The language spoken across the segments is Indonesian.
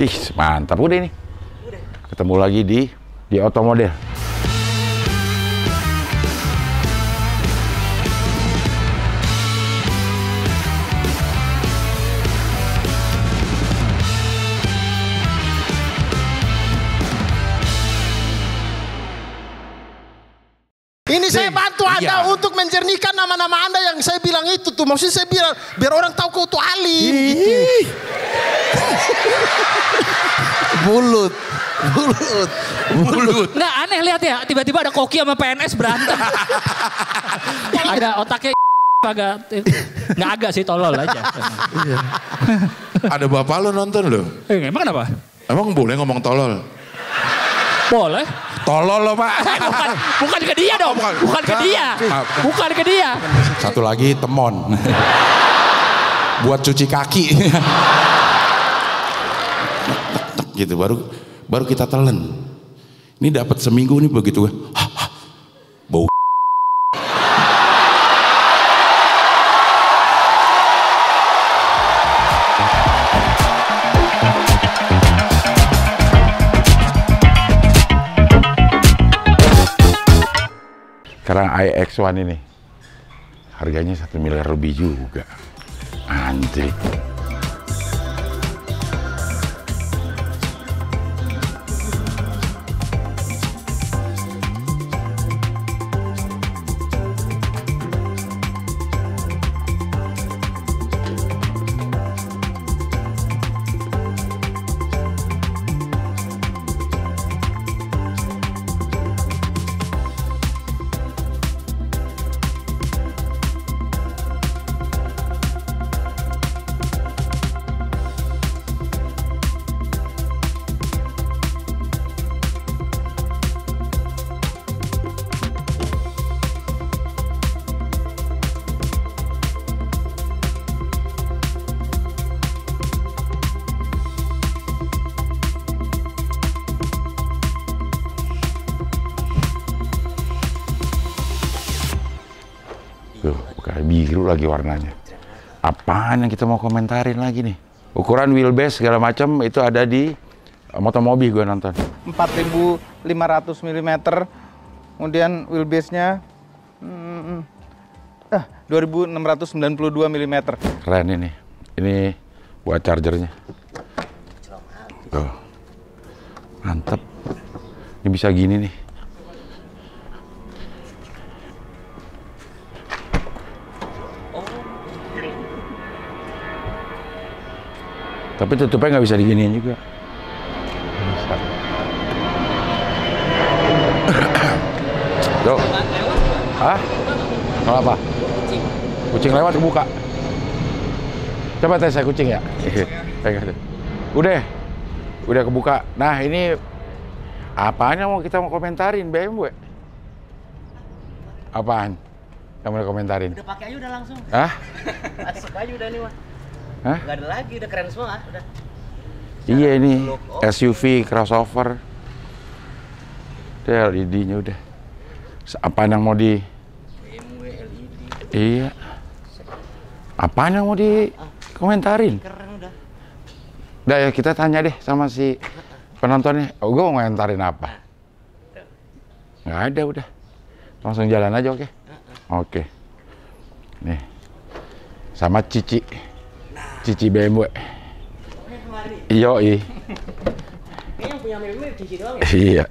Ih, mantap udah ini. Ketemu lagi di Otomodel. Ini saya bantu Anda untuk menjernihkan nama-nama Anda yang saya bilang itu tuh. Maksudnya saya bilang biar orang tahu kau tuh alim gitu. Bulut. Nggak aneh lihat ya, tiba-tiba ada Koki sama PNS berantem. Ada otaknya agak, nggak agak sih, tolol aja. Ada bapak lo nonton lo? Emang kenapa? Emang boleh ngomong tolol? Boleh. Tolol lo pak. Bukan ke dia dong, bukan ke dia. Bukan ke dia. Satu lagi temon. Buat cuci kaki. Gitu baru kita telan. Ini dapat seminggu nih begitu. Bau. Sekarang iX1 ini harganya 1 miliar lebih juga. Anjir. Tuh, kayak biru lagi warnanya. Apaan yang kita mau komentarin lagi nih? Ukuran wheelbase segala macam itu ada di Motomobi gue nonton. 4.500 mm. Kemudian wheelbase-nya 2.692 mm. Keren ini. Ini buat chargernya. Tuh. Mantep. Ini bisa gini nih. Tapi tutupnya nggak bisa diginiin juga. Bisa. Tuh. Hah? Kalau apa? Kucing lewat kebuka. Coba tes saya kucing ya. Udah kebuka. Nah ini apaan yang mau komentarin BMW? Apaan? Yang mau komentarin? Udah pakai aja udah langsung. Hah? Masuk aja udah nih mah. Hah? Gak ada lagi, udah keren semua udah. Iya ini SUV crossover. Udah LED-nya udah. Apaan yang mau di? BMW LED. Iya. Apaan yang mau dikomentarin? Keren udah. Udah ya kita tanya deh sama si penontonnya. Oh, gue mau komentarin apa? Nggak ada udah. Langsung jalan aja oke? Oke. Nih. Sama Cici. Cici BMW. Iya. Ini yang punya BMW Cici doang ya? Iya.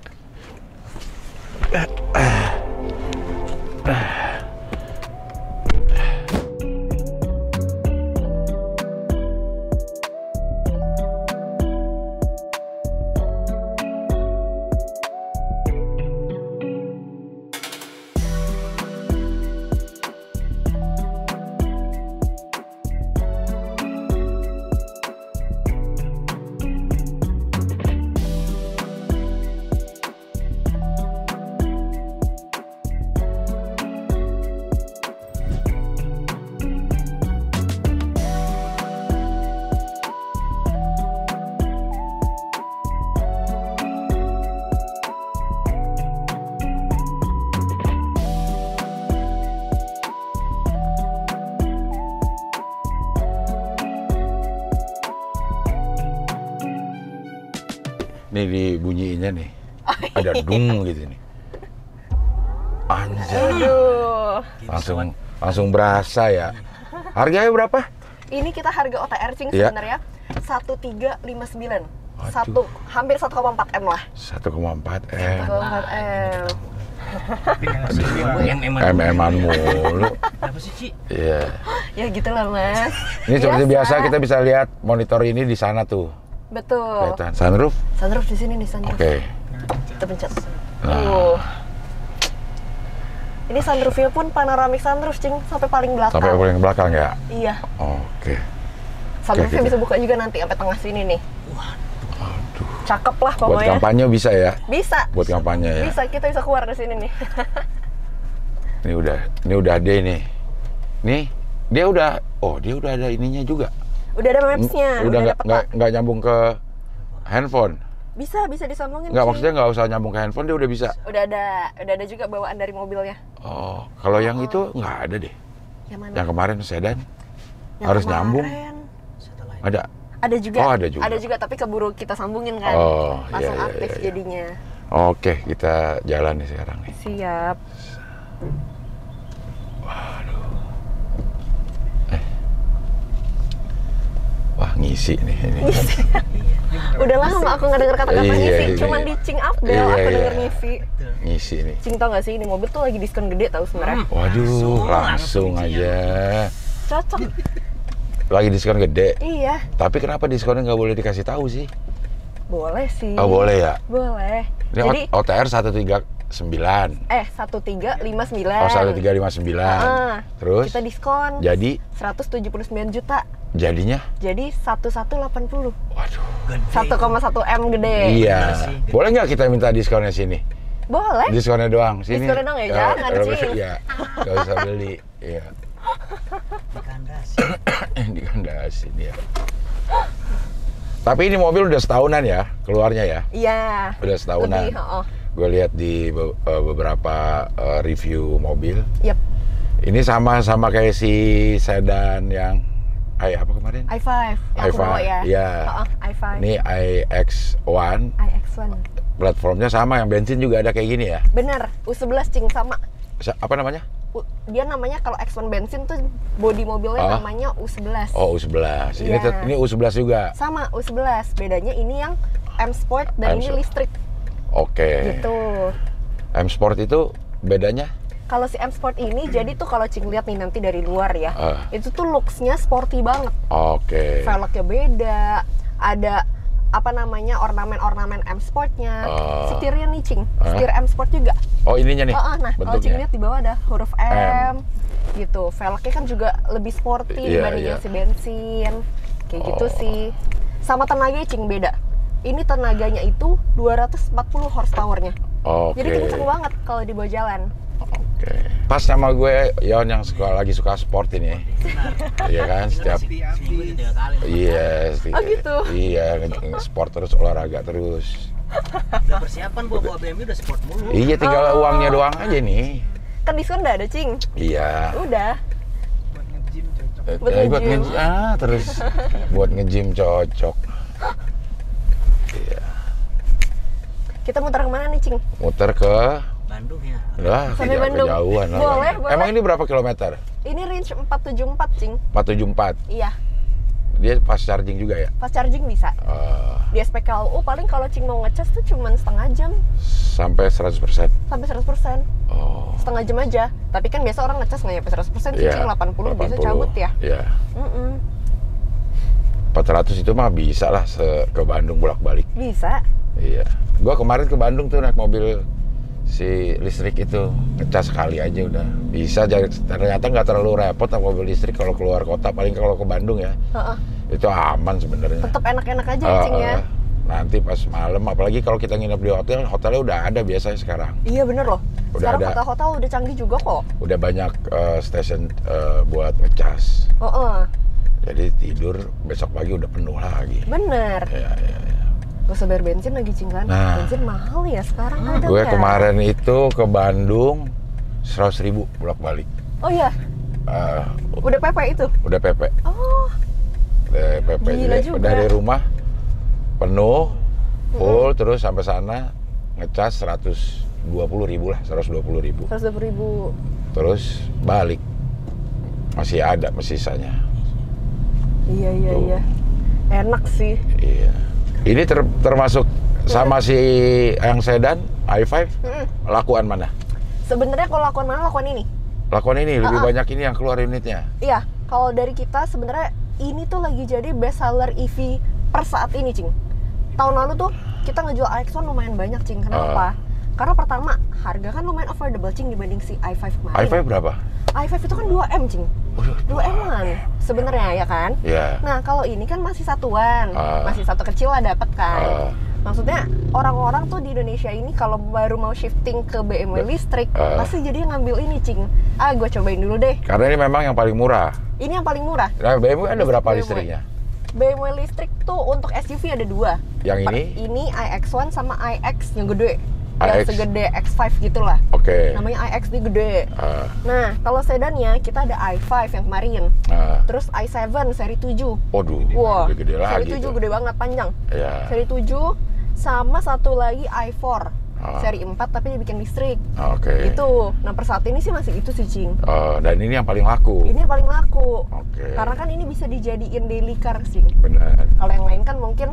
Nih dibunyiinnya nih. Ada dung gitu nih. Anjay. Aduh. Langsung berasa ya. Harganya berapa? Ini kita harga OTR Cing Iya. sebenarnya 1359. Waduh. Hampir 1,4 M lah. 1,4 M. 1,4 M. MM-an mulu. Apa sih, Ci? Iya. Ya gitulah Mas. Ini seperti biasa kita bisa lihat monitor ini di sana tuh. Betul. Kelihatan. Sunroof? Sunroof di sini nih sunroof. Oke. Kita pencet. Nah. Ini sunroofnya pun panoramic sunroof Cing sampai paling belakang. Sampai paling belakang ya? Iya. Oke. Sunroofnya Oke, bisa buka juga nanti sampai tengah sini nih. Aduh. Cakep lah Buat pokoknya. kampanye bisa ya? Bisa. Buat kampanye ya? Bisa, kita bisa keluar dari sini nih. Ini udah D nih. Nih, dia udah ada ininya juga. Udah ada maps-nya. Udah ada peta. nggak nyambung ke handphone. Bisa disambungin. Nggak, Cing. maksudnya nggak usah nyambung ke handphone, dia udah bisa. Udah ada juga bawaan dari mobilnya. Oh, kalau yang itu nggak ada deh. Yang mana? Yang kemarin sedan Yang harus kemarin. nyambung. Ada. Ada juga. Oh, ada juga. Ada juga, tapi keburu kita sambungin kan. Oh, Langsung iya, aktif iya. jadinya. Oke, kita jalan nih sekarang nih. Siap. Wah, ngisi nih ini. Udah lama aku nggak denger kata-kata Iya, ngisi, iya, cuman iya. di Cing Update Iya, aku iya. denger ngisi. Ngisi nih. Cing tau gak sih, ini mobil tuh lagi diskon gede tau sebenarnya. Waduh, langsung aja. Cocok. Lagi diskon gede. Iya, Tapi kenapa diskonnya nggak boleh dikasih tahu sih? boleh sih. Oh, boleh ya? Boleh. Ini Jadi, OTR 139. 1359. Oh, 1359. Terus Kita diskon jadi 179 juta. jadinya? Jadi 1180. Waduh. 1,1 M gede. Iya. Boleh nggak kita minta diskonnya sini? Boleh. Diskonnya doang sini. Diskonnya doang ya? Jangan, Cing. Iya. Nggak usah beli. Iya. Dikandasin ya. Tapi ini mobil udah setahunan ya keluarnya ya. Iya. Udah setahunan. Lebih, oh. Gue lihat di beberapa review mobil. Yep. Ini sama kayak si sedan yang apa kemarin? i5 yang aku bawa ya. Iya. i5. Ini iX1. iX1. Platformnya sama, yang bensin juga ada kayak gini ya. Bener, U11 Cing sama. Apa namanya? Dia namanya kalau X1 bensin tuh body mobilnya namanya U11. Oh, U11. Iya. Ini U11 juga. Sama U11. Bedanya ini yang M Sport dan ini listrik. Oke. Gitu. M Sport itu bedanya? Kalau si M Sport ini jadi tuh kalau Cing lihat nih nanti dari luar ya. Itu tuh looks-nya sporty banget. Oke. Velgnya beda. Ada apa namanya ornamen-ornamen M Sportnya. Setirnya nih Cing. Setir M Sport juga. Oh, ininya nih. Nah, kalau Cing bentuknya. lihat di bawah ada huruf M. Gitu. Velgnya kan juga lebih sporty dibanding yang si bensin. Kayak gitu sih. Sama tenaganya Cing beda. Ini tenaganya itu 240 horsepower-nya. Oke. Jadi kenceng banget kalau dibawa jalan. Oke. Pas sama gue, Yon yang lagi suka sport ini. Iya kan, setiap Seminggu 3 kali. iya, Oh, gitu? Iya, sport terus, olahraga terus. Udah persiapan bawa BMW udah sport mulu. Iya, tinggal uangnya doang aja nih. Kan diskon udah ada Cing. Iya. Udah. Buat nge-gym. terus buat nge-gym cocok. Iya. Kita muter kemana nih Cing? Muter ke Bandung ya. lah, Sampai Bandung. kejauhan lah. Boleh. Emang ini berapa kilometer? Ini range 474 Cing. 474. Iya. Dia fast charging juga ya? Fast charging bisa. Di SPKLU paling kalau Cing mau ngecas tuh cuman setengah jam Sampai 100%. sampai 100%. Oh. Setengah jam aja. Tapi kan biasa orang ngecas nggak nyampe 100%, Iya, Cing 80 bisa cabut ya. Iya. 400 itu mah bisa lah ke Bandung bolak-balik. Bisa. Iya. Gua kemarin ke Bandung tuh naik mobil si listrik itu, ngecas sekali aja udah bisa. Ternyata nggak terlalu repot naik mobil listrik kalau keluar kota, paling kalau ke Bandung ya. Itu aman sebenarnya. Tetap enak-enak aja Cing ya. Nanti pas malam, apalagi kalau kita nginep di hotelnya udah ada biasanya sekarang. Iya bener loh. Udah Sekarang ada. hotel-hotel udah canggih juga kok. Udah banyak stasiun buat ngecas. Jadi tidur besok pagi udah penuh lagi. Bener. Iya. Gak usah bayar bensin lagi Cing kan. Nah. Bensin mahal ya sekarang ada Gue nggak? kemarin itu ke Bandung 100.000 bolak-balik. Oh iya. Udah PP itu? Udah PP. Oh. Udah PP. Gila Jadi juga. dari rumah penuh full terus sampai sana ngecas 120.000 lah, 120.000. 120.000. Terus balik. Masih ada sisanya. Iya. Enak sih. Iya. Ini termasuk sama si yang sedan i5 lakuan mana? Sebenarnya kalau lakuan mana, lakuan ini. Lakuan ini lebih banyak ini yang keluar unitnya. Iya, kalau dari kita sebenarnya ini tuh lagi jadi best seller EV per saat ini, Cing. Tahun lalu tuh kita ngejual iX1 lumayan banyak, Cing. Kenapa? Karena pertama, harga kan lumayan affordable, Cing, dibanding si i5 kemarin. i5 berapa? i5 itu kan 2M, Cing. 2M-an sebenarnya ya kan? Iya. Nah, kalau ini kan masih satuan. Masih satu kecil lah dapat kan. Maksudnya orang-orang tuh di Indonesia ini kalau baru mau shifting ke BMW listrik pasti jadi ngambil ini, Cing. Gue cobain dulu deh. Karena ini memang yang paling murah. Ini yang paling murah. Nah, BMW ada berapa listriknya? BMW listrik tuh untuk SUV ada 2. Yang ini? Ini iX1 sama iX yang gede. Yang iX. segede X5 gitulah. Oke. Namanya iX ini gede. Nah, kalau sedannya kita ada i5 yang kemarin. Terus i7 seri 7. Waduh, Wah, gede lagi. seri 7 tuh. gede banget, panjang. Iya. Seri 7 sama satu lagi i4. Seri 4 tapi dibikin listrik. Oke. Itu. Nah, per saat ini sih masih itu sih, Cing. Dan ini yang paling laku. Ini yang paling laku. Oke. Karena kan ini bisa dijadiin daily car, Cing. Benar. Kalau yang lain kan mungkin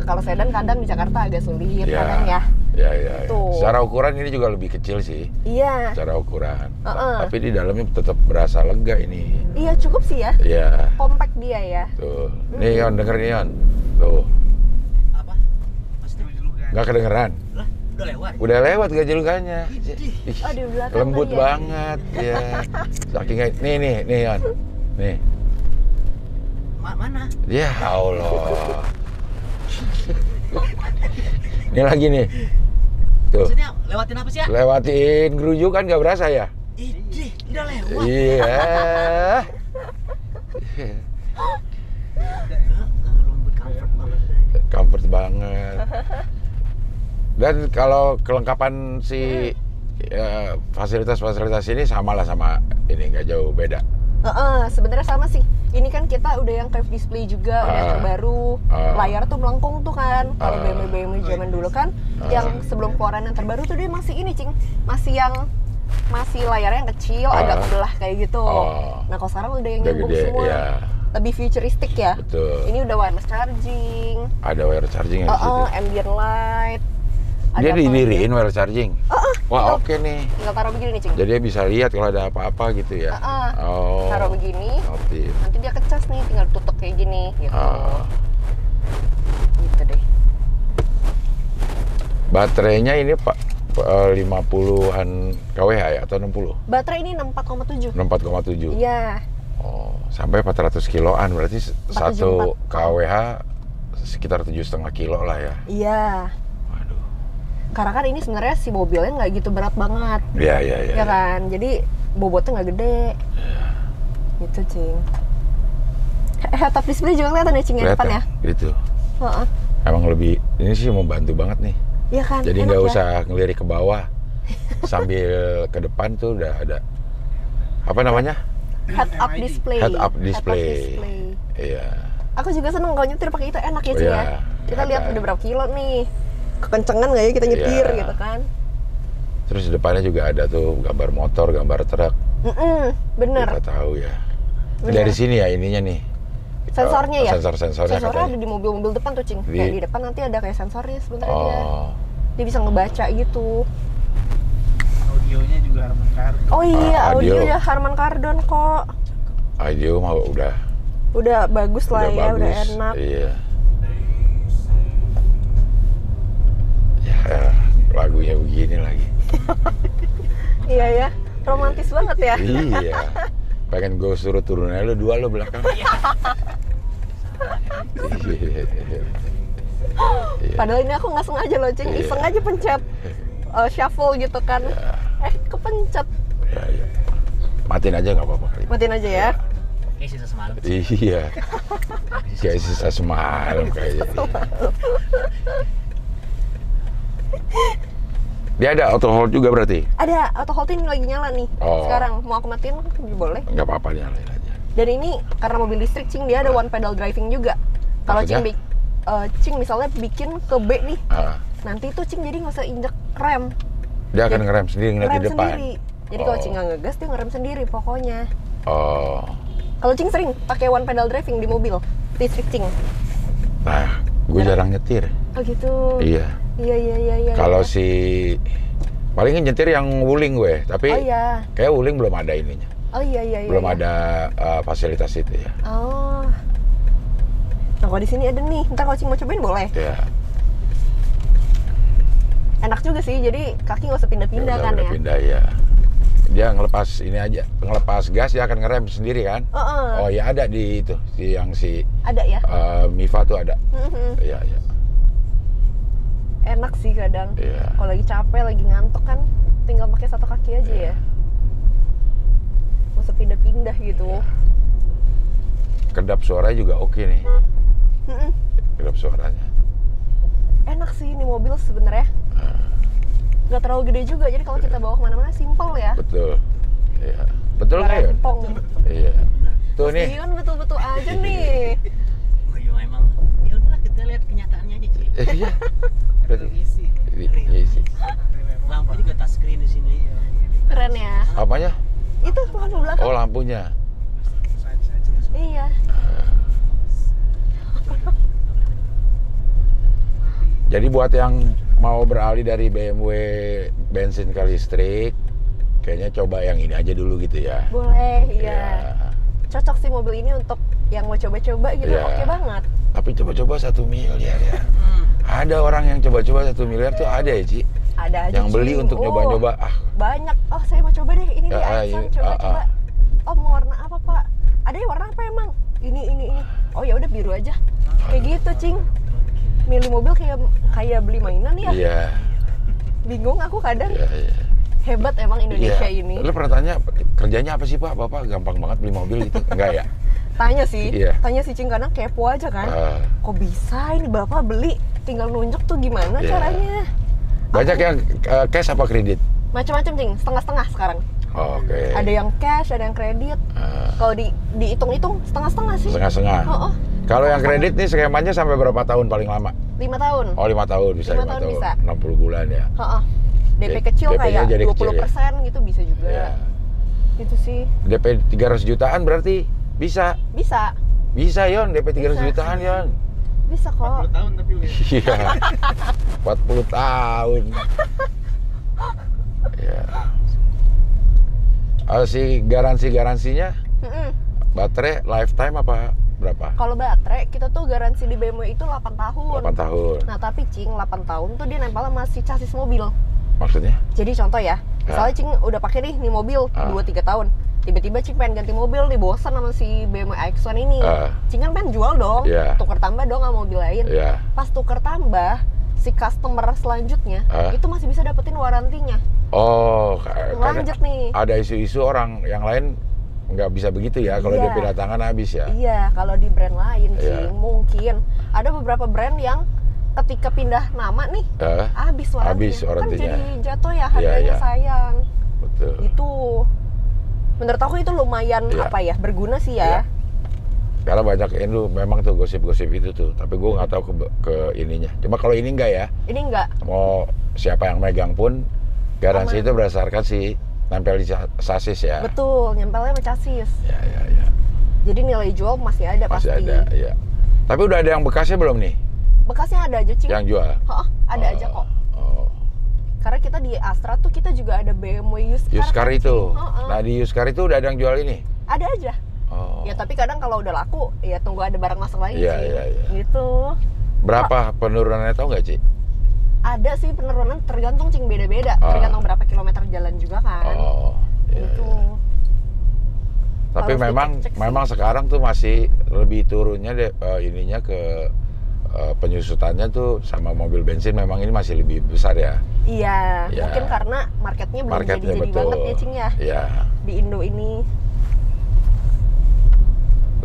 kalau sedan kadang di Jakarta agak sulit kadang ya. Iya. Tuh. Secara ukuran ini juga lebih kecil sih. Iya. Secara ukuran. Tapi di dalamnya tetap berasa lega ini. Iya, cukup sih ya. Iya. Compact dia ya. Tuh. Nih Yon, denger nih Yon. Tuh. Apa? Maksudnya? Nggak kedengeran. Lah, udah lewat. Udah lewat gajelukannya. Ih, Oh, di belakang lembut lagi ya. banget. Ya. Saking nih Yon. Nih. Mana? Ya Allah. Ini lagi nih. Tuh. Maksudnya lewatin apa sih ya? Lewatin gerujukan nggak berasa ya? Idih, udah lewat. Iya. Lembut comfort banget. Comfort banget. Dan kalau kelengkapan si fasilitas-fasilitas ini sama lah sama ini, nggak jauh beda. Sebenarnya sama sih. Ini kan kita udah yang curved display juga, udah yang terbaru. Layar tuh melengkung tuh kan. Kalau BMW zaman dulu kan, yang sebelum keluaran yang terbaru tuh dia masih ini, Cing. Masih layarnya yang kecil, agak kebelah kayak gitu. Nah, kalau sekarang udah yang nyambung gede, semua. ya. Lebih futuristik ya. Betul. Ini udah wireless charging. Ada wire charging di situ. Ambient light. Dia Ada didiriin wire charging. Wah, oke nih. Tinggal taruh begini nih, Cing. Jadi dia bisa lihat kalau ada apa-apa gitu ya. Oh. Taruh begini. Notif. Nanti dia kecas nih, tinggal tutup kayak gini gitu. Gitu deh. Baterainya ini Pak 50-an kWh ya atau 60? Baterai ini 64,7. 64,7. Iya. Oh, sampai 400 kiloan berarti 1 474. kWh sekitar 7,5 kilo lah ya. Iya. Waduh. Karena kan ini sebenarnya si mobilnya nggak gitu berat banget. Iya. Ya kan? Jadi bobotnya nggak gede. Gitu, Cing. Head-up display juga kelihatan ya, Cing, ya depan ya? Gitu. Emang lebih, ini sih membantu banget nih. Iya kan? Jadi enak nggak ya? usah ngelirik ke bawah. Sambil ke depan tuh udah ada apa namanya? Head-up display. Head-up display. Iya. Aku juga seneng kalau nyetir pakai itu, enak ya, Cing ya. Kita lihat ada. udah berapa kilo nih. Kekencengan nggak ya kita nyetir Iya. gitu kan? Terus di depannya juga ada tuh gambar motor, gambar truk. Bener. Kita tahu ya. Bener. Dari sini ya ininya nih. Sensornya ya? Sensornya Sensornya ada katanya. di mobil-mobil depan tuh, Cing. Kayak di depan nanti ada kayak sensornya sebenarnya dia. Dia bisa ngebaca gitu. Audionya juga Harman Kardon. Oh iya, audio. audio ya Harman Kardon kok. Audio mah Udah bagus lah ya, bagus. udah enak. Iya. Ya, lagunya begini lagi. Iya ya, romantis banget ya. Iya. Pengen gue suruh turun aja lu dua lo belakang. Iya. Padahal ini aku nggak sengaja loh, Cing. Iseng aja pencet shuffle gitu kan. Kepencet. Ya. Matiin aja nggak apa-apa kali. Matiin aja ya. Kayak sisa semalam. Iya. Kayak sisa semalam kayaknya. Dia ada auto hold juga berarti? Ada, auto hold ini lagi nyala nih. Sekarang mau aku matiin boleh? Nggak apa-apa, nyalain aja. Dan ini karena mobil listrik, Cing, dia ada one pedal driving juga. Kalau Maksudnya? Cing Cing misalnya bikin ke B nih, nanti tuh Cing jadi nggak usah injek rem. Dia akan ngerem sendiri ngeliat di depan. Sendiri. Jadi kalau Cing nggak ngegas dia ngerem sendiri pokoknya. Oh. Kalau Cing sering pakai one pedal driving di mobil, listrik Cing. Nah, gue jarang nyetir. Oh gitu. Iya. Iya. Kalau si paling nyetir yang wuling gue, tapi kayak wuling belum ada ininya. Oh iya. Belum ada fasilitas itu ya. Oh. Nah kalau di sini ada nih, ntar kalau Cing mau cobain boleh. Iya. Enak juga sih, jadi kaki nggak usah pindah-pindah kan ya. Pindah ya. Dia ngelepas ini aja, ngelepas gas dia akan ngerem sendiri kan. Oh ya ada di itu, si ada ya. Miva tuh ada. Iya. Enak sih kadang. Iya. Kalau lagi capek, lagi ngantuk kan, tinggal pakai satu kaki aja ya. Nggak usah pindah-pindah gitu. Iya. Kedap suaranya juga oke nih. Kedap suaranya. Enak sih ini mobil sebenarnya. Nggak terlalu gede juga, jadi kalau kita bawa kemana-mana simple ya. Betul. Iya. Betul nggak ya? Iya. Tuh nih. Ion betul-betul aja nih. Oh iya emang. Ya udahlah kita lihat kenyataannya aja sih. Iya. Betul. Isi. Lampu juga touchscreen di sini. Keren ya. Apanya? Itu lampu belakang. Oh lampunya. Iya. Jadi buat yang mau beralih dari BMW bensin ke listrik, kayaknya coba yang ini aja dulu gitu ya. Boleh, iya. Cocok sih mobil ini untuk yang mau coba-coba gitu, oke banget. Tapi coba-coba 1 miliar ya. Ada orang yang coba-coba 1 miliar tuh ada ya, Ci? Ada aja. Yang beli untuk nyoba-nyoba. Banyak. Oh, saya mau coba deh. Ini Axon, coba-coba. Oh, mau warna apa, Pak? Ada yang warna apa emang? Ini. Oh, ya udah biru aja. Kayak gitu, Cing. Milih mobil kayak beli mainan ya. Iya. Bingung aku kadang. Iya. Hebat emang Indonesia ini. Lu pernah tanya kerjanya apa sih Pak? Bapak gampang banget beli mobil gitu? Enggak ya? Tanya sih. Iya. Tanya sih Cing, kadang kepo aja kan. Kok bisa ini Bapak beli? Tinggal nunjuk tuh gimana caranya? Banyak yang cash apa kredit? Macam-macam Cing, setengah-setengah sekarang. Oke. Ada yang cash, ada yang kredit. Kalau dihitung-hitung setengah-setengah sih. Setengah-setengah. Kalau yang kredit nih skemanya sampai berapa tahun paling lama? 5 tahun. Oh 5 tahun bisa. 5 tahun bisa. 60 bulan ya. DP kecil kayak 20% ya? gitu bisa juga. Ya. Gitu sih. DP 300 jutaan berarti bisa? Bisa Yon, DP 300 jutaan Yon. Bisa kok. 40 tahun tapi Iya. 40 tahun. Ya. Si garansinya baterai lifetime apa berapa? Kalau baterai kita tuh garansi di BMW itu 8 tahun. 8 tahun. Nah tapi Cing 8 tahun tuh dia nempel sama si chassis mobil. Maksudnya? Jadi contoh ya, misalnya Cing udah pakai nih mobil 2-3 tahun. Tiba-tiba Cing pengen ganti mobil nih, bosan sama si BMW X1 ini. Cing kan pengen jual dong, tuker tambah dong sama mobil lain. Pas tuker tambah, si customer selanjutnya itu masih bisa dapetin warantinya. Oh, lanjut nih. Ada isu-isu orang yang lain nggak bisa begitu ya, kalau DP datangan habis ya. Iya, kalau di brand lain Cing mungkin ada beberapa brand yang ketika pindah nama nih habis warantinya. Kan jadi jatuh ya harganya sayang. Betul. Itu menurut aku itu lumayan berguna sih ya. Karena banyak itu memang tuh gosip-gosip itu tuh, tapi gue nggak tahu ke ininya. Cuma kalau ini enggak ya. Ini enggak. Mau siapa yang megang pun garansi itu berdasarkan si nempel di chassis ya. Betul, nempelnya sama chassis. Ya. Jadi nilai jual masih ada pasti. Masih ada, ya. Tapi udah ada yang bekasnya belum nih? Bekasnya ada aja Cing. Yang jual? Ada aja kok. Karena kita di Astra tuh kita juga ada BMW used car itu. Nah di used car itu udah ada yang jual ini? Ada aja. Ya tapi kadang kalau udah laku ya tunggu ada barang masuk lagi sih. Iya. Gitu. Berapa penurunannya tau nggak Ci? Ada sih penurunan, tergantung Cing, beda-beda. Tergantung berapa kilometer jalan juga kan. Gitu. Tapi memang sekarang tuh masih lebih turunnya ininya ke penyusutannya tuh sama mobil bensin memang ini masih lebih besar ya. Iya, mungkin karena marketnya belum jadi banget ya Cing ya. Iya. Di Indo ini.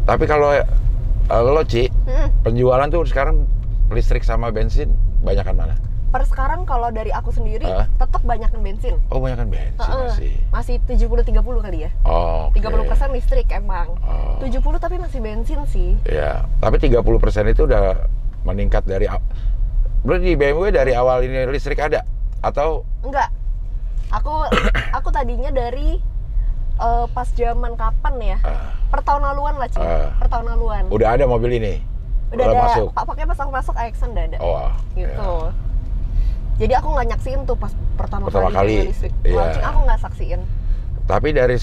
Tapi kalau lo Ci, penjualan tuh sekarang listrik sama bensin banyakan mana? Per sekarang kalau dari aku sendiri tetap banyakan bensin. Oh, banyakan bensin masih 70-30 kali ya. 30% listrik emang. 70 tapi masih bensin sih. Iya, tapi 30% itu udah meningkat dari berarti di BMW dari awal ini listrik ada atau Enggak. Aku tadinya dari pas zaman kapan ya? Per tahun laluan lah, Cing. Per tahun laluan. udah ada mobil ini? Udah Udah ada. masuk? Pakai pas aku masuk AX-an udah ada. Oh, Gitu. Jadi aku nggak nyaksiin tuh pas pertama Pertama kali, BMW listrik. iya. Launching aku nggak saksiin. Tapi dari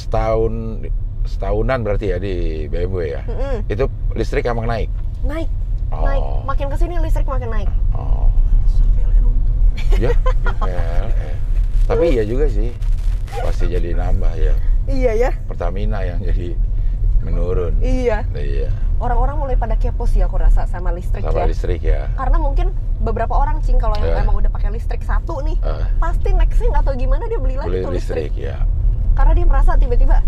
setahunan berarti ya di BMW ya? Itu listrik emang naik? Naik. Oh. Naik. Makin kesini listrik makin naik. Oh. Ya, tapi iya juga sih. Pasti jadi nambah ya. Iya ya. Pertamina yang jadi menurun. Iya. Iya. Orang-orang mulai pada kepo sih aku rasa sama listrik Sama ya. listrik ya. Karena mungkin beberapa orang, Cing, kalau yang emang udah pakai listrik satu nih, pasti nextnya nggak tahu gimana dia beli lagi Beli tuh listrik ya. Karena dia merasa tiba-tiba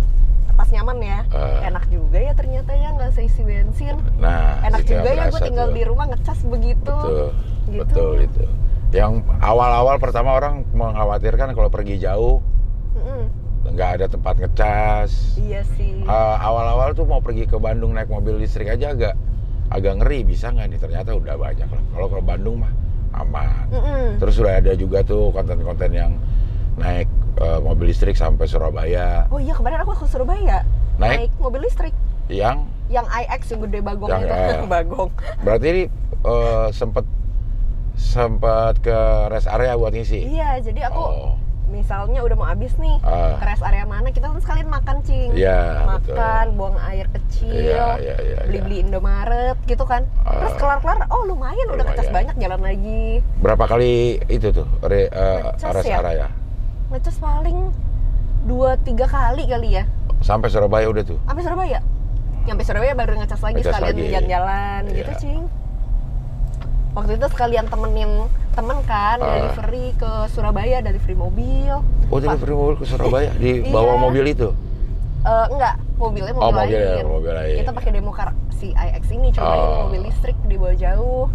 pas nyaman ya, enak juga ya ternyata ya nggak seisi bensin. Nah, Enak situ yang juga ya gue berasa tinggal tuh. di rumah ngecas begitu. Betul. Gitu. Betul itu. Yang awal-awal pertama orang mengkhawatirkan kalau pergi jauh nggak ada tempat ngecas. Iya sih. Awal-awal tuh mau pergi ke Bandung naik mobil listrik aja agak ngeri, bisa nggak nih? Ternyata udah banyak lah. Kalau ke Bandung mah aman. Terus sudah ada juga tuh konten-konten yang naik mobil listrik sampai Surabaya. Oh iya, kemarin aku ke Surabaya naik mobil listrik. Yang iX yang gede bagong Yang, itu. Bagong. berarti ini sempat ke rest area buat ngisi. Iya, jadi aku misalnya udah mau habis nih, ke rest area mana, kita kan sekalian makan, Cing. Iya, makan, buang air kecil, beli-beli Indomaret gitu kan. Terus kelar-kelar, lumayan udah ngecas banyak, jalan lagi. Berapa kali itu tuh rest area? Ngecas paling 2-3 kali ya. Sampai Surabaya udah tuh? Sampai Surabaya. Nyampe Surabaya baru ngecas lagi, sekalian jalan-jalan gitu, Cing. Waktu itu sekalian temenin temen kan, delivery ke Surabaya, delivery mobil. Oh, delivery mobil ke Surabaya? Di bawa mobil itu? Enggak, mobilnya mobil lain. Kita pakai demo car si iX ini, cobain mobil listrik dibawa jauh.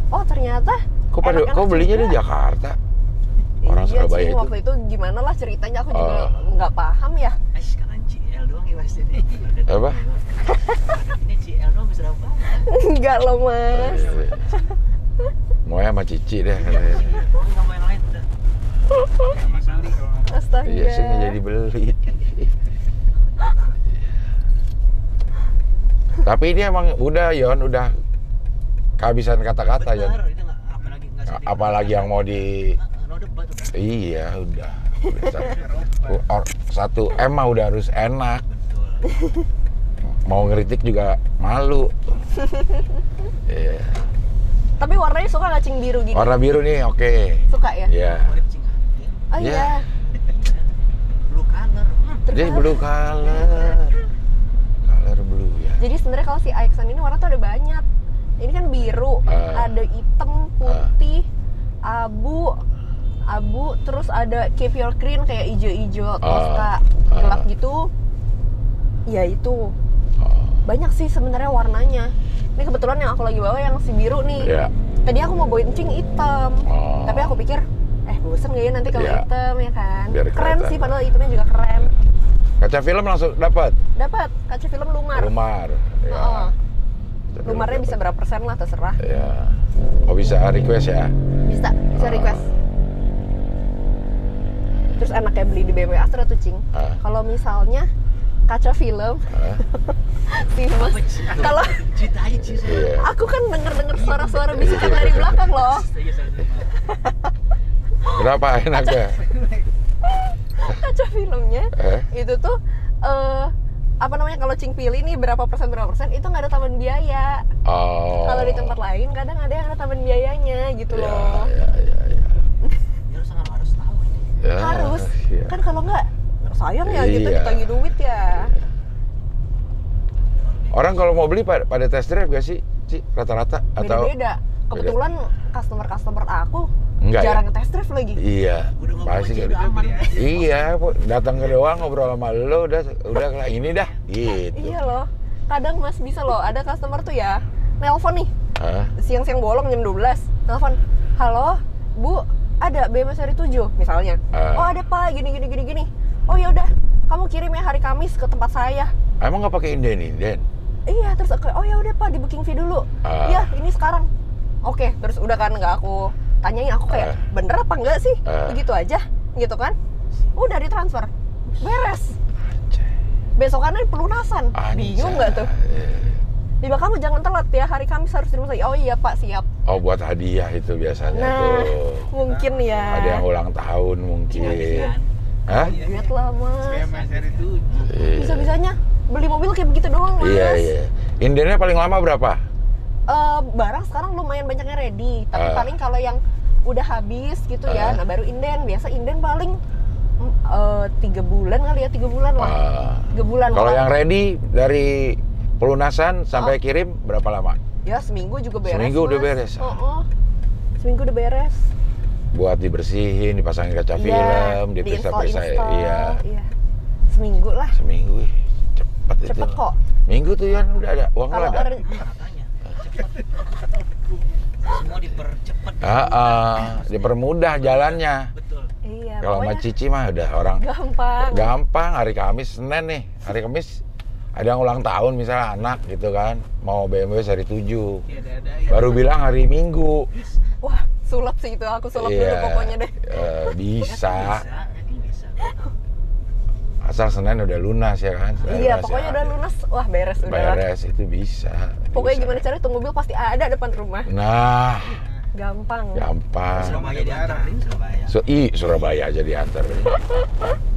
Oh, ternyata kok belinya di Jakarta? Orang Surabaya itu? Waktu itu gimana lah ceritanya, aku juga nggak paham ya. Sekarang CL doang ya Mas ini. Apa? Ini CL doang bisa berapa? Enggak loh, Mas. Mau sama Cici deh. Nggak mau yang lain udah. Astaga. Iya sih, nggak jadi beli. Tapi ini emang udah, Yon, udah kehabisan kata-kata, Yon. Apalagi yang mau di... Iya, udah. Satu mah udah harus enak. Mau ngeritik juga malu. Iya. Tapi warnanya suka nggak, Cing, biru gini? Warna biru nih, oke. Suka ya? Iya. Oh iya. Blue color. Jadi blue color. Color blue ya. Jadi sebenarnya kalau si iX-an ini warna tuh ada banyak. Ini kan biru, ada hitam, putih, abu, terus ada keep your green kayak ijo-ijo, toska gelap gitu. Ya itu. Banyak sih sebenarnya warnanya. Ini kebetulan yang aku lagi bawa yang si biru nih. Iya. Tadi aku mau bawain, Cing, hitam. Tapi aku pikir, bosen gak ya nanti kalau hitam ya kan? Biar keren kelihatan. sih, padahal hitamnya juga keren. Kaca film langsung dapat. Dapat kaca film Lumar. Ya. Lumarnya bisa berapa persen lah, terserah. Ya. Oh, bisa request ya? Bisa request. Terus enaknya beli di BMW Astra tuh, Cing. Kalau misalnya kaca film, si Mas, kalau aku kan denger suara-suara bisikan dari belakang loh. Kenapa enaknya? Kaca filmnya itu tuh apa namanya, kalau Cing pilih nih berapa persen itu nggak ada tambahan biaya. Kalau di tempat lain kadang ada yang ada tambahan biayanya gitu loh. Ya. Harus tahu ini. Ya, Harus. ya. Kan kalau nggak sayang ya, Iya. kita ditagih duit ya. Orang kalau mau beli pada test drive gak sih? Rata-rata atau Beda-beda. Kebetulan customer aku Enggak, jarang test drive lagi. Iya. Pasti Udah aman. Iya, datang ke doang ngobrol sama lo udah ini dah gitu. Iya loh. Kadang Mas bisa loh, ada customer tuh ya nelpon nih. Hah? Siang-siang bolong jam 12. Telepon, "Halo, Bu, ada BMW seri 7 misalnya." "Oh, ada Pak, gini. "Oh ya udah, kamu kirim ya hari Kamis ke tempat saya." Emang nggak pakai inden? Iya, terus aku, "Oh ya udah Pak, di booking fee dulu." "Iya, ini sekarang." Oke, terus udah kan nggak aku tanyain, aku kayak bener apa enggak sih? Begitu aja, gitu kan? Udah ditransfer, beres. Besokannya pelunasan, bingung nggak tuh? Tiba kamu jangan telat ya, hari Kamis harus di rumah sakit. Oh iya Pak, siap. Oh, buat hadiah itu biasanya tuh. Mungkin ya. Ada yang ulang tahun mungkin. Hah? Duit lah Mas. Bisa-bisanya beli mobil kayak begitu doang Mas. Iya. Indennya paling lama berapa? Barang sekarang lumayan banyaknya ready, tapi paling kalau yang udah habis gitu ya, nah baru inden. Biasa inden paling 3 bulan kali ya, 3 bulan lah. 3 bulan. Kalau yang ready dari pelunasan sampai kirim berapa lama? Ya seminggu juga beres. Seminggu udah beres. Seminggu udah beres. Buat dibersihin, dipasangin kaca film, diperiksa-periksa. Iya. Seminggu lah. Seminggu, cepet itu. Cepet kok. Minggu tuh ya udah ada uang Kalau ada. Semua dipercepat. Dipermudah jalannya. Betul. Iya. Kalau sama Pokoknya Cici mah udah orang gampang. Hari Kamis, Senin nih. Hari Kamis ada yang ulang tahun misalnya anak gitu kan, mau BMW seri 7. Baru bilang hari Minggu. Wah, sulap sih itu. Aku sulap dulu pokoknya deh. Bisa. Asal Senin udah lunas ya kan? Iya, pokoknya udah lunas. Wah, beres udah. Beres, itu bisa. Pokoknya gimana caranya tuh mobil pasti ada depan rumah. Nah, gampang. Surabaya diantarin, Surabaya. Surabaya aja diantarin.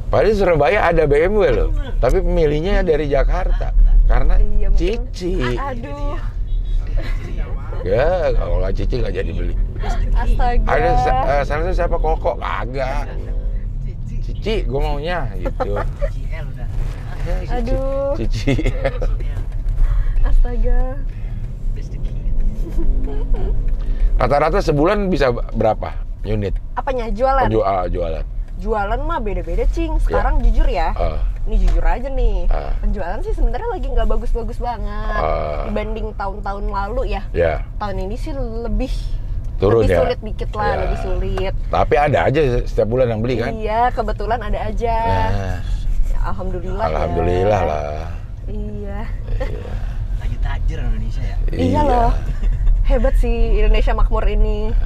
Padahal di Surabaya ada BMW loh, tapi pemilihnya dari Jakarta karena Cici. Aduh. Ya, kalau nggak Cici nggak jadi beli. Astaga. Ada salah satu siapa Koko? Kagak. Cici, gue maunya gitu. CL udah. Aduh. Cici. Astaga. Rata-rata sebulan bisa berapa unit? Apanya? Jualan? Jualan. Jualan mah beda-beda, Cing. Sekarang jujur ya. Ini jujur aja nih. Penjualan sih sebenarnya lagi nggak bagus-bagus banget. Dibanding tahun-tahun lalu ya. Tahun ini sih lebih turun lebih ya? Sulit dikit lah, lebih sulit. Tapi ada aja setiap bulan yang beli kan? Iya, kebetulan ada aja. Nah, ya, alhamdulillah ya. lah. Iya. Lagi tajir Indonesia ya. Iya loh. Hebat sih Indonesia makmur ini.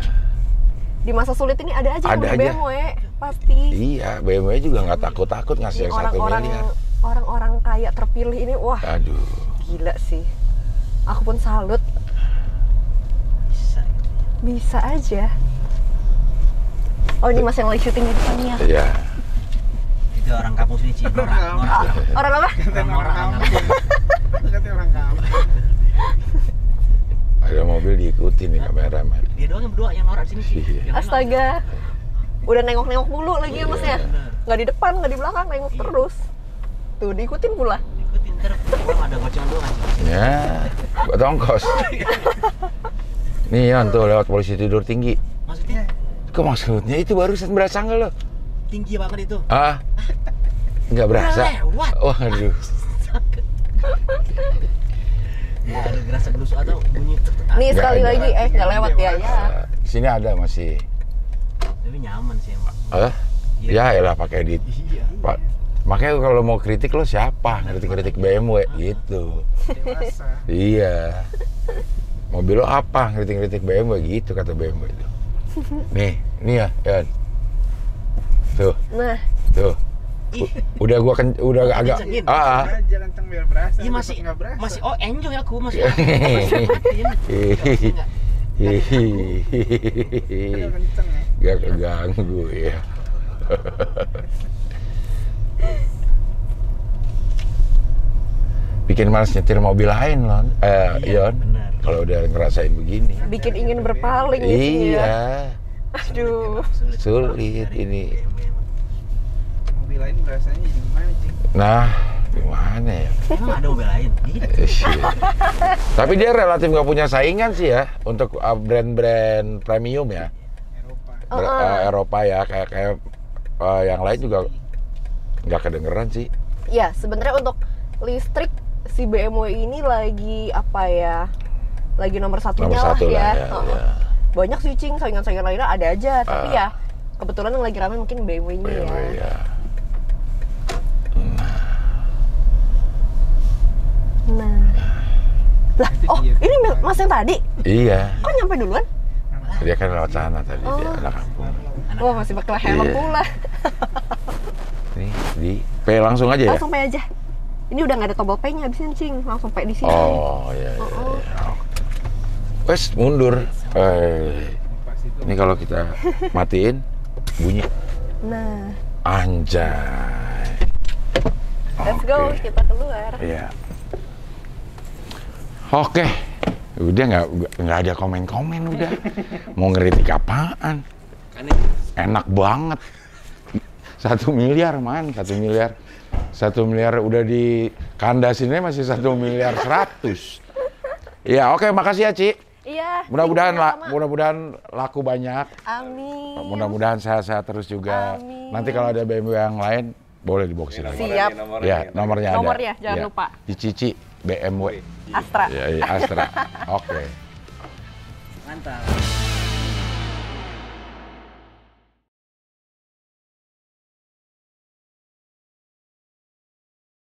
Di masa sulit ini ada aja yang beli BMW, pasti. Iya, BMW juga nggak takut-takut ngasih yang 1 miliar. Orang-orang kaya terpilih ini, wah. Aduh. Gila sih. Aku pun salut. Bisa aja. Oh, ini Mas yang lagi syuting di depannya. Iya. Itu orang kampung sini, Ci. Orang apa? Orang kampung. Orang kampung. Ada mobil diikutin nih kameramen. Dia doang yang berdua yang norak sini sih. Astaga. Udah nengok-nengok mulu lagi ya Mas ya. Nggak di depan, nggak di belakang, nengok terus. Tuh, diikutin pula. Ikutin ntar ada gocengan doang aja. Ya, buat ongkos. Nih Yon, tuh lewat polisi tidur tinggi. Maksudnya? Kok maksudnya itu barusan berasa nggak lo? Tinggi banget itu. Nggak berasa. Waduh. Ya, ada gerasa gelus atau bunyi Nih sekali lagi, nggak lewat ya. Sini ada masih. Tapi nyaman sih emang. Ya elah pakai edit. Makanya kalau mau kritik lo siapa? Kritik BMW gitu. Iya. Mobil lo apa? Kritik BMW gitu kata BMW itu. Nih ya, Yon. Tuh. Nah. Tuh. Udah agak Jalan kenceng biar berasa. Iya masih enjoy aku masih. Gak keganggu ya. Bikin malas nyetir mobil lain loh, Yon. Kalau udah ngerasain begini. Bikin ingin berpaling gitu ya. Aduh. Sulit ini. Mobil lain rasanya gimana sih? Nah, gimana ya? Emang ada mobil lain? Tapi dia relatif nggak punya saingan sih ya untuk brand-brand premium ya. Eropa ya, kayak yang lain juga nggak kedengeran sih. Ya, sebenarnya untuk listrik si BMW ini lagi apa ya? Lagi nomor satunya lah ya. Banyak sih Cing, saingan-saingan lainnya ada aja, tapi ya kebetulan yang lagi ramai mungkin BMW-nya ya. Nah. Lah, ini Mas yang tadi? Iya. Kok nyampe sampai duluan? Dia kan lewat sana tadi, dia anak kampung. Wah, masih pakai helm Iya. pula. Nih, di P langsung aja ya? Langsung pay aja. Ini udah nggak ada tombol pay-nya, habisin cing. Langsung pay di sini. Oh, iya. Wes, mundur. Ini kalau kita matiin, bunyi. Nah, Anjay. let's go, Oke. kita keluar. Iya. Oke. Udah nggak ada komen-komen udah. Mau ngeritik apaan? Enak banget. 1 miliar man, 1 miliar. 1 miliar udah di kandasinnya masih 1 miliar 100. Iya, oke, makasih ya, Ci. Iya. Mudah-mudahan laku banyak. Amin. Mudah-mudahan sehat-sehat terus juga. Amin. Nanti kalau ada BMW yang lain, boleh dibawa ke sini. Siap. Ya, nomornya ada. Nomornya, jangan Ya. lupa. Dicici BMW. Astra. Ya, Astra. Oke. Mantap.